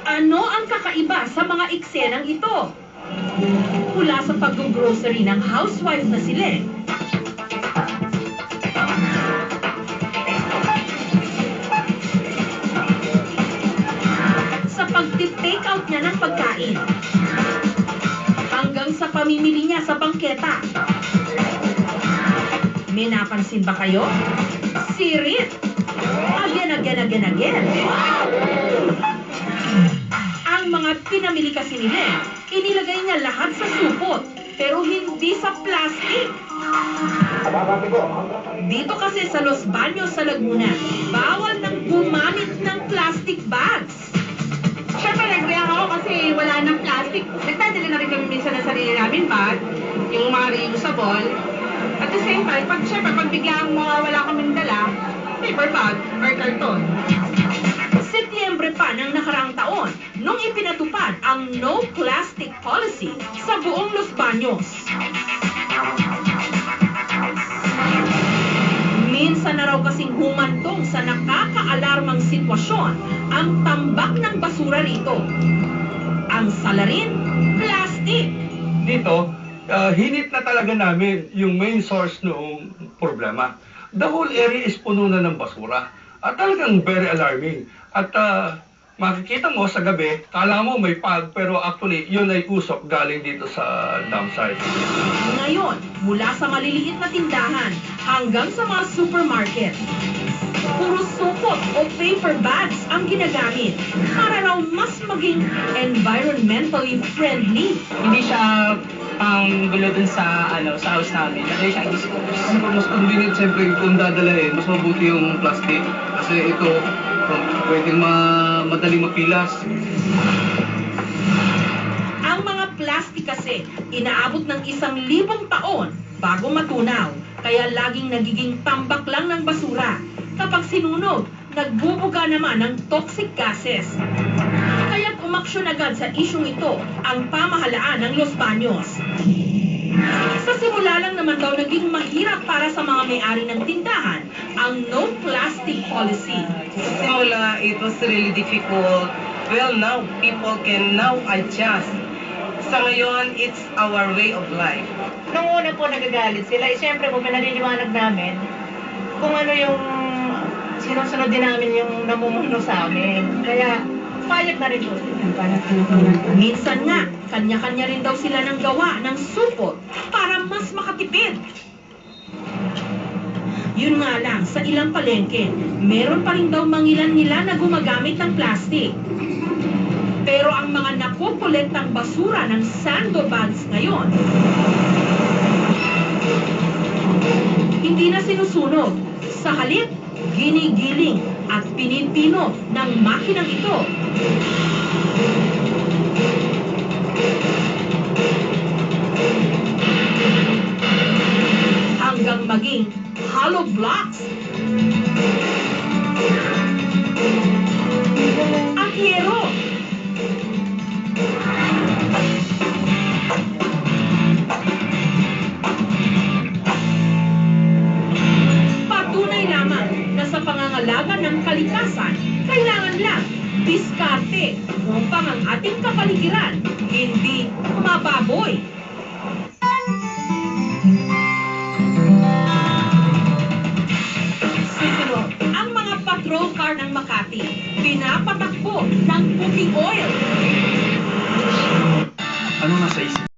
Ano ang kakaiba sa mga eksenang ito? Mula sa pag-grocery ng housewife na sila, sa pag-take out niya ng pagkain, hanggang sa pamimili niya sa bangketa. May napansin ba kayo? Sirit! Again. Ang mga pinamili kasi nila, inilagay niya lahat sa supot, pero hindi sa plastic. Dito kasi sa Los Baños sa Laguna, bawal nang gumamit ng plastic bags. Siyempre, nag-react ako kasi wala nang plastic. Nagdadala na rin kami minsan ng sarili namin bag, yung mga reusable. At the same time, pag biglang wala kaming dala, paper bag or karton. Setyembre pa ng nakaraang taon, nung ipinatupad ang no plastic policy sa buong Los Baños. Minsan na raw kasing humantong sa nakakaalarmang sitwasyon ang tambak ng basura rito. Ang salarin, plastic. Dito, hinit na talaga namin yung main source noong problema. The whole area is puno na ng basura. At talagang very alarming. At makikita mo sa gabi, kala mo may pag, pero actually, yun ay usok galing dito sa dump site. Ngayon, mula sa maliliit na tindahan hanggang sa mga supermarket, puro supot o paper bags ang ginagamit para raw mas maging environmentally friendly. Hindi siya pang gulo dun sa house namin. Kasi siya Mas convenient siyempre kung dadalahin, mas mabuti yung plastic. Kasi ito, pwedeng madaling mapilas. Ang mga plastic kasi, inaabot ng 1,000 taon bago matunaw. Kaya laging nagiging tambak lang ng basura. Kapag sinunog, nagbubuga naman ng toxic gases. Kaya't umaksyon agad sa isyong ito ang pamahalaan ng Los Baños. Sa simula lang naman daw naging mahirap para sa mga may-ari ng tindahan ang no plastic policy. Sa simula, it was really difficult. Well, now, people can now adjust. Sa ngayon, it's our way of life. Nung una po nagagalit sila, siyempre po pinaliliwanag namin kung ano yung sinusunod din namin yung namumuno sa amin. Kaya, payag na rin po sila. Minsan nga, kanya-kanya rin daw sila ng gawa ng supot para mas makatipid. Yun nga lang, sa ilang palengke, meron pa rin daw mangilan-ngilan na gumagamit ng plastic. Pero ang mga nakukolektang basura ng sando bags ngayon, hindi na sinusunog. Sa halip, ginigiling at pinipino ng makinang ito. Hanggang maging hollow blocks. Ang hero. Patunay lamang na sa pangangalaga ng kalikasan, kailangan lang diskarte upang ang ating kapaligiran hindi mababoy. Susunod, ang mga patrol car ng Makati, pinapatakbo ng puting oil. Ano nasa isip?